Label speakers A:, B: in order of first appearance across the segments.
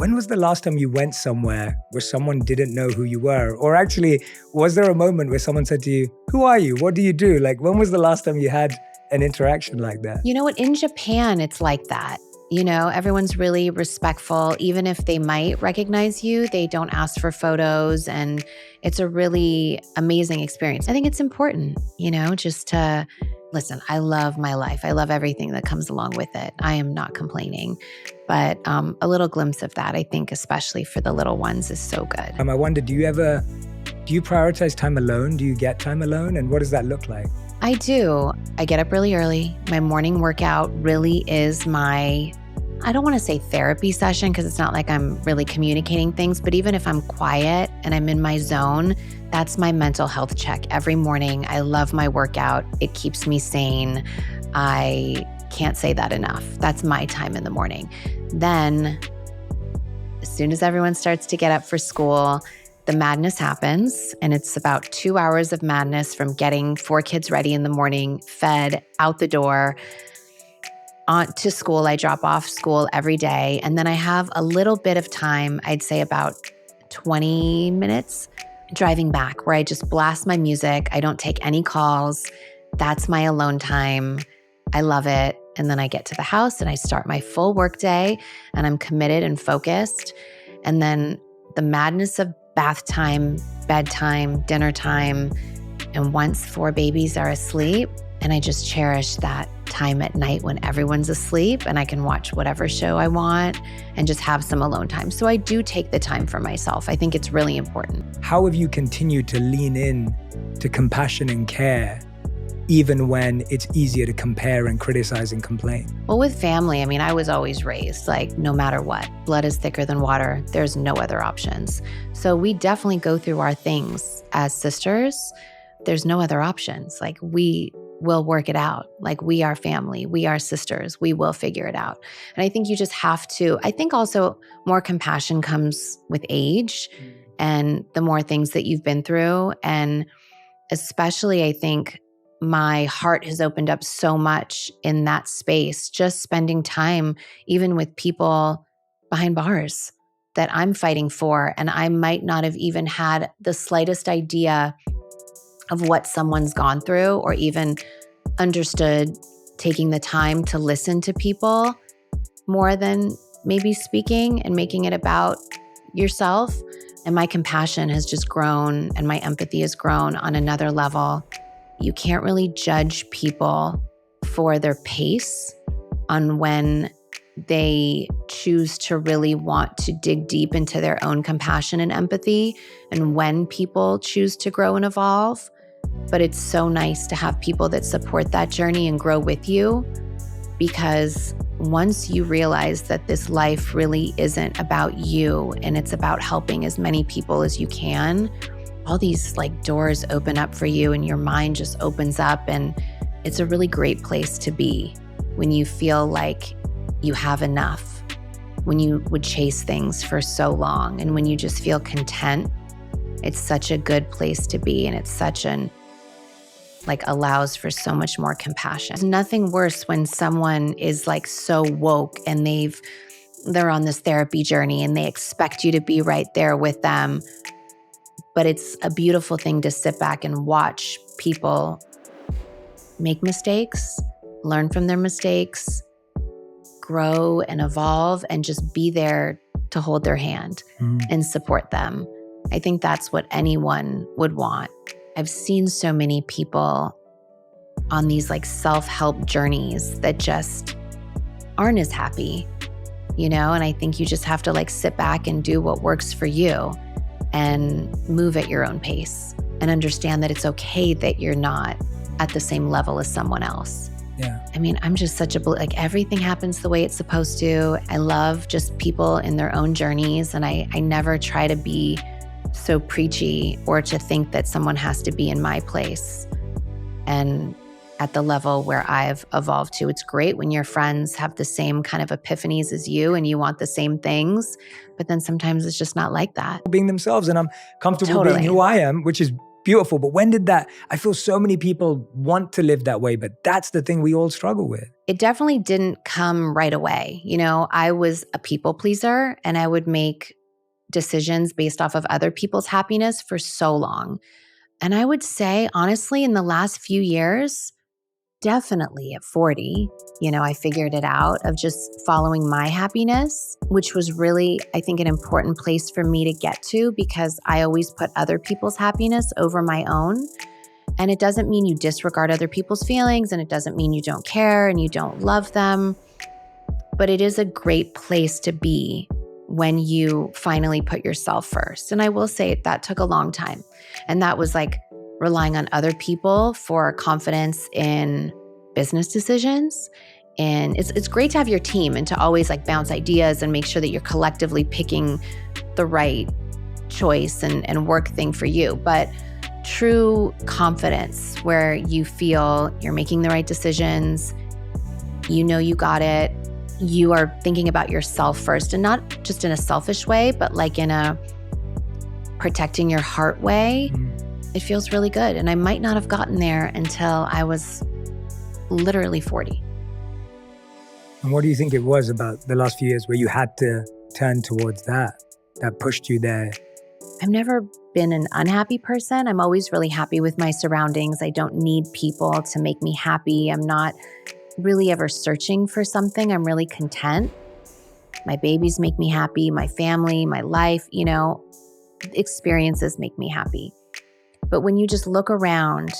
A: When was the last time you went somewhere where someone didn't know who you were? Or actually, was there a moment where someone said to you, who are you? What do you do? Like, when was the last time you had an interaction like that?
B: You know what? In Japan, it's like that. You know, everyone's really respectful. Even if they might recognize you, they don't ask for photos. And it's a really amazing experience. I think it's important, you know, just to listen. I love my life. I love everything that comes along with it. I am not complaining. But a little glimpse of that, I think, especially for the little ones, is so good.
A: I wonder, do you prioritize time alone? Do you get time alone? And what does that look like?
B: I do. I get up really early. My morning workout really is my, I don't want to say therapy session because it's not like I'm really communicating things, but even if I'm quiet and I'm in my zone, that's my mental health check every morning. I love my workout. It keeps me sane. I can't say that enough. That's my time in the morning. Then, as soon as everyone starts to get up for school, the madness happens, and it's about 2 hours of madness from getting 4 kids ready in the morning, fed, out the door, on to school. I drop off school every day, and then I have a little bit of time, I'd say about 20 minutes, driving back, where I just blast my music. I don't take any calls. That's my alone time. I love it. And then I get to the house and I start my full work day, and I'm committed and focused. And then the madness of bath time, bedtime, dinner time, and once 4 babies are asleep, and I just cherish that time at night when everyone's asleep and I can watch whatever show I want and just have some alone time. So I do take the time for myself. I think it's really important.
A: How have you continued to lean in to compassion and care, even when it's easier to compare and criticize and complain?
B: Well, with family, I mean, I was always raised like, no matter what, blood is thicker than water. There's no other options. So we definitely go through our things as sisters. There's no other options. Like, we will work it out. Like, we are family. We are sisters. We will figure it out. And I think you just have to, I think also more compassion comes with age and the more things that you've been through. And especially, I think, my heart has opened up so much in that space, just spending time even with people behind bars that I'm fighting for. And I might not have even had the slightest idea of what someone's gone through or even understood taking the time to listen to people more than maybe speaking and making it about yourself. And my compassion has just grown and my empathy has grown on another level. You can't really judge people for their pace on when they choose to really want to dig deep into their own compassion and empathy and when people choose to grow and evolve. But it's so nice to have people that support that journey and grow with you, because once you realize that this life really isn't about you and it's about helping as many people as you can, all these like doors open up for you and your mind just opens up. And it's a really great place to be when you feel like you have enough, when you would chase things for so long, and when you just feel content. It's such a good place to be, and it's such an like allows for so much more compassion. There's nothing worse when someone is like so woke and they're on this therapy journey and they expect you to be right there with them. But it's a beautiful thing to sit back and watch people make mistakes, learn from their mistakes, grow and evolve, and just be there to hold their hand and support them. I think that's what anyone would want. I've seen so many people on these like self-help journeys that just aren't as happy, you know? And I think you just have to like sit back and do what works for you and move at your own pace and understand that it's okay that you're not at the same level as someone else.
A: Yeah.
B: I mean, I'm just such a, like everything happens the way it's supposed to. I love just people in their own journeys. And I never try to be so preachy or to think that someone has to be in my place. And at the level where I've evolved to, it's great when your friends have the same kind of epiphanies as you and you want the same things, but then sometimes it's just not like that.
A: Being themselves, and I'm comfortable being who I am, which is beautiful. But when did that, I feel so many people want to live that way, but that's the thing we all struggle with.
B: It definitely didn't come right away. You know, I was a people pleaser and I would make decisions based off of other people's happiness for so long. And I would say, honestly, in the last few years, definitely at 40, you know, I figured it out of just following my happiness, which was really, I think, an important place for me to get to because I always put other people's happiness over my own. And it doesn't mean you disregard other people's feelings, and it doesn't mean you don't care and you don't love them. But it is a great place to be when you finally put yourself first. And I will say that took a long time. And that was like relying on other people for confidence in business decisions. And it's great to have your team and to always like bounce ideas and make sure that you're collectively picking the right choice and work thing for you. But true confidence where you feel you're making the right decisions, you know you got it, you are thinking about yourself first, and not just in a selfish way, but like in a protecting your heart way. It feels really good. And I might not have gotten there until I was literally 40.
A: And what do you think it was about the last few years where you had to turn towards that pushed you there?
B: I've never been an unhappy person. I'm always really happy with my surroundings. I don't need people to make me happy. I'm not really ever searching for something. I'm really content. My babies make me happy. My family, my life, you know, experiences make me happy. But when you just look around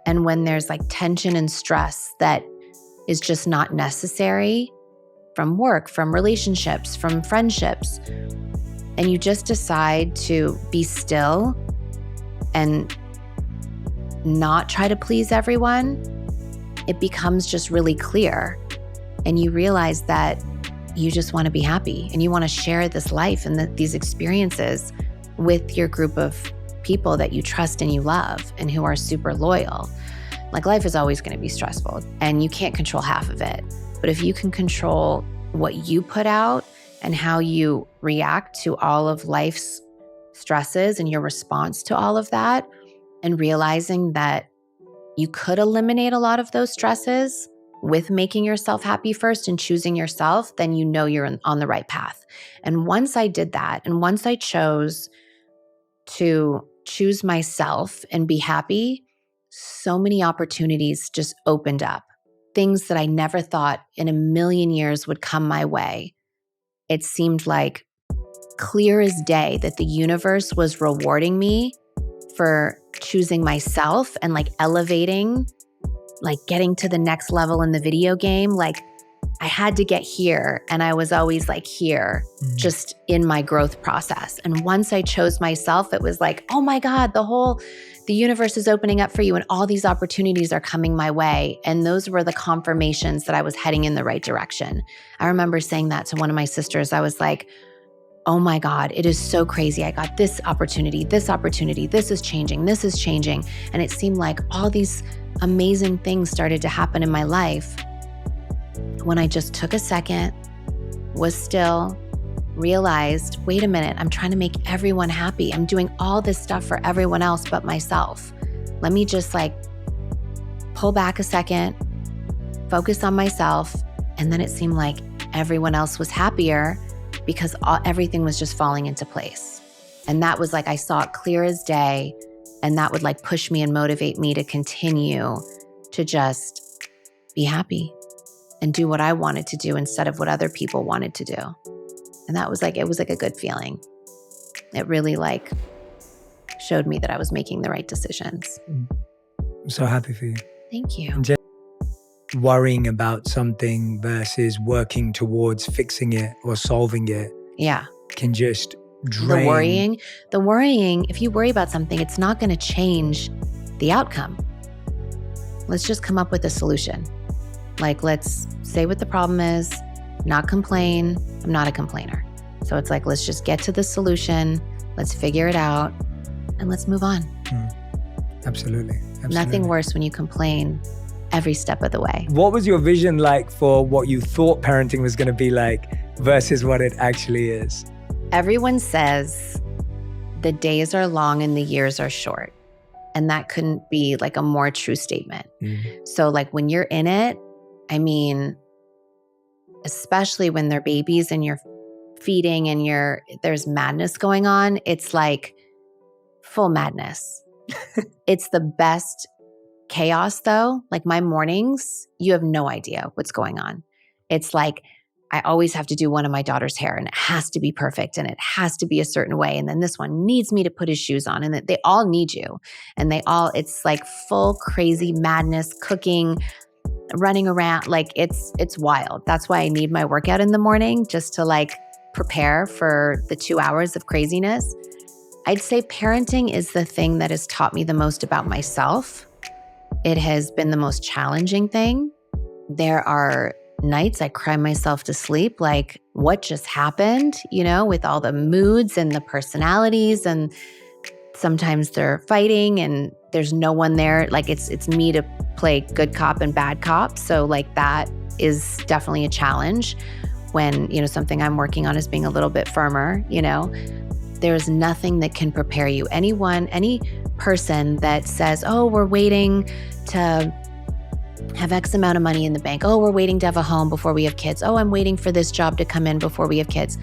B: and when there's like tension and stress that is just not necessary from work, from relationships, from friendships, and you just decide to be still and not try to please everyone, it becomes just really clear. And you realize that you just want to be happy and you want to share this life and these experiences with your group of people that you trust and you love and who are super loyal. Like life is always going to be stressful and you can't control half of it. But if you can control what you put out and how you react to all of life's stresses and your response to all of that, and realizing that you could eliminate a lot of those stresses with making yourself happy first and choosing yourself, then you know you're on the right path. And once I did that, and once I chose to choose myself and be happy, so many opportunities just opened up. Things that I never thought in a million years would come my way. It seemed like clear as day that the universe was rewarding me for choosing myself and like elevating, like getting to the next level in the video game. Like I had to get here, and I was always like here, just in my growth process. And once I chose myself, it was like, oh my God, the universe is opening up for you and all these opportunities are coming my way. And those were the confirmations that I was heading in the right direction. I remember saying that to one of my sisters. I was like, oh my God, it is so crazy. I got this opportunity, this is changing. And it seemed like all these amazing things started to happen in my life when I just took a second, was still, realized, wait a minute, I'm trying to make everyone happy. I'm doing all this stuff for everyone else but myself. Let me just like pull back a second, focus on myself. And then it seemed like everyone else was happier because everything was just falling into place. And that was like, I saw it clear as day. And that would like push me and motivate me to continue to just be happy and do what I wanted to do instead of what other people wanted to do. And that was like, it was like a good feeling. It really like showed me that I was making the right decisions.
A: I'm so happy for you.
B: Thank you.
A: And just worrying about something versus working towards fixing it or solving it.
B: Yeah.
A: Can just drain.
B: The worrying, if you worry about something, it's not going to change the outcome. Let's just come up with a solution. Like, let's say what the problem is, not complain. I'm not a complainer. So it's like, let's just get to the solution. Let's figure it out and let's move on.
A: Absolutely.
B: Nothing worse when you complain every step of the way.
A: What was your vision like for what you thought parenting was going to be like versus what it actually is?
B: Everyone says the days are long and the years are short. And that couldn't be like a more true statement. So like when you're in it, I mean, especially when they're babies and you're feeding and there's madness going on, it's like full madness. It's the best chaos though. Like my mornings, you have no idea what's going on. It's like I always have to do one of my daughter's hair and it has to be perfect and it has to be a certain way. And then this one needs me to put his shoes on, and they all need you. And it's like full crazy madness, cooking, running around. Like it's wild. That's why I need my workout in the morning, just to like prepare for the 2 hours of craziness. I'd say parenting is the thing that has taught me the most about myself. It has been the most challenging thing. There are nights I cry myself to sleep, like what just happened, with all the moods and the personalities, and sometimes they're fighting and there's no one there. Like it's me to play good cop and bad cop. So like that is definitely a challenge when, something I'm working on is being a little bit firmer, There's nothing that can prepare you. Any person that says, oh, we're waiting to have X amount of money in the bank. Oh, we're waiting to have a home before we have kids. Oh, I'm waiting for this job to come in before we have kids.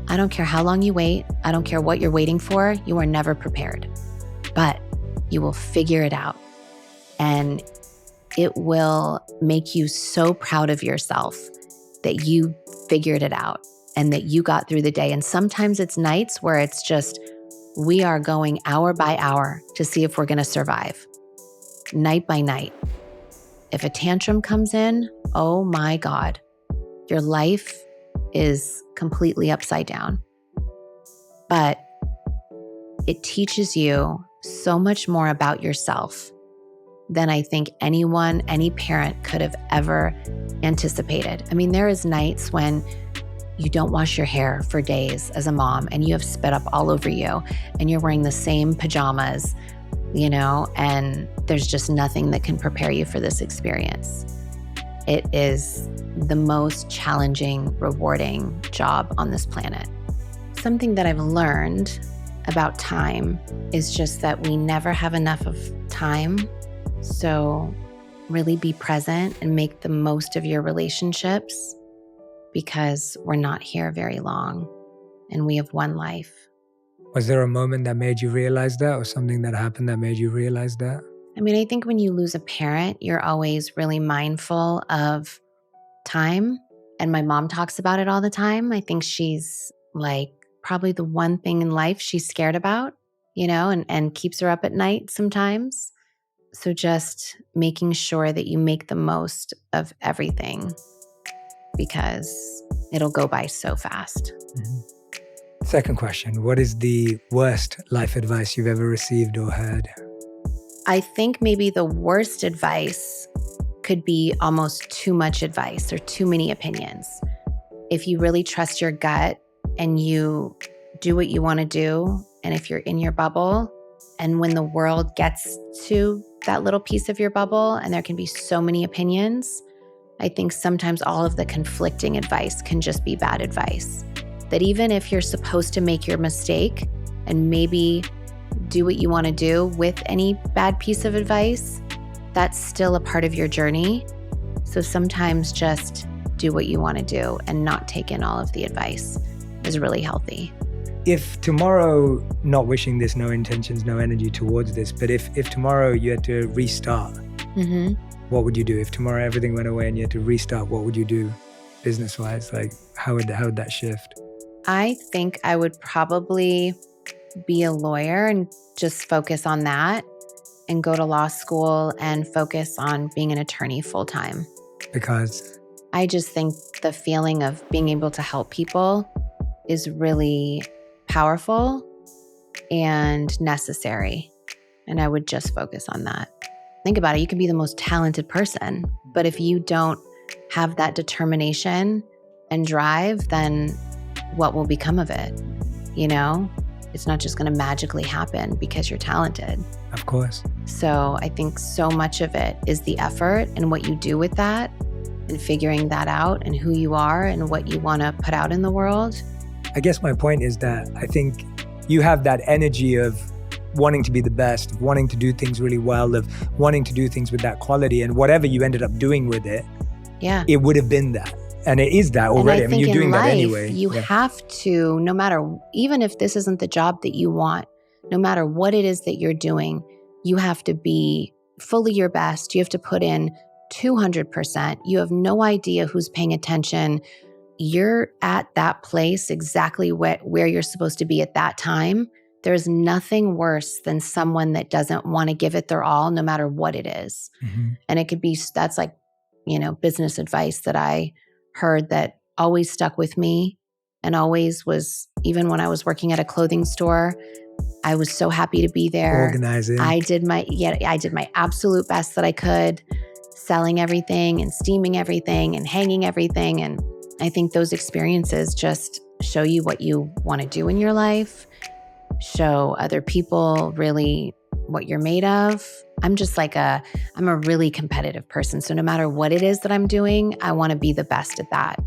B: I don't care how long you wait. I don't care what you're waiting for. You are never prepared, but you will figure it out. And it will make you so proud of yourself that you figured it out and that you got through the day. And sometimes it's nights where it's just, we are going hour by hour to see if we're going to survive, night by night. If a tantrum comes in, oh my God, your life is completely upside down. But it teaches you so much more about yourself than I think any parent could have ever anticipated. I mean, there is nights when you don't wash your hair for days as a mom and you have spit up all over you and you're wearing the same pajamas, and there's just nothing that can prepare you for this experience. It is the most challenging, rewarding job on this planet. Something that I've learned about time is just that we never have enough of time. So really be present and make the most of your relationships, because we're not here very long and we have one life.
A: Was there a moment that made you realize that, or something that happened that made you realize that?
B: I mean, I think when you lose a parent, you're always really mindful of time. And my mom talks about it all the time. I think she's like probably the one thing in life she's scared about, and keeps her up at night sometimes. So just making sure that you make the most of everything, because it'll go by so fast.
A: Mm-hmm. Second question, what is the worst life advice you've ever received or heard?
B: I think maybe the worst advice could be almost too much advice or too many opinions. If you really trust your gut and you do what you want to do, and if you're in your bubble, and when the world gets to that little piece of your bubble and there can be so many opinions, I think sometimes all of the conflicting advice can just be bad advice. That even if you're supposed to make your mistake and maybe do what you want to do with any bad piece of advice, that's still a part of your journey. So sometimes just do what you want to do and not take in all of the advice is really healthy.
A: If tomorrow, not wishing this, no intentions, no energy towards this, but if tomorrow you had to restart, what would you do? If tomorrow everything went away and you had to restart, what would you do business-wise? Like how would that shift?
B: I think I would probably be a lawyer and just focus on that, and go to law school and focus on being an attorney full-time.
A: Because?
B: I just think the feeling of being able to help people is really powerful and necessary. And I would just focus on that. Think about it. You can be the most talented person, but if you don't have that determination and drive, then what will become of it? It's not just going to magically happen because you're talented.
A: Of course.
B: So I think so much of it is the effort and what you do with that, and figuring that out, and who you are and what you want to put out in the world.
A: I guess my point is that I think you have that energy of wanting to be the best, of wanting to do things really well, of wanting to do things with that quality, and whatever you ended up doing with it, it would have been that. And it is that already. I mean, you're doing that anyway.
B: You have to, no matter, even if this isn't the job that you want, no matter what it is that you're doing, you have to be fully your best. You have to put in 200%. You have no idea who's paying attention. You're at that place exactly where you're supposed to be at that time. There's nothing worse than someone that doesn't want to give it their all, no matter what it is. And it could be, that's like, business advice that I heard that always stuck with me and always was, even when I was working at a clothing store, I was so happy to be there.
A: Organizing.
B: I did my absolute best that I could, selling everything and steaming everything and hanging everything. And I think those experiences just show you what you want to do in your life, show other people really what you're made of. I'm a really competitive person. So no matter what it is that I'm doing, I want to be the best at that.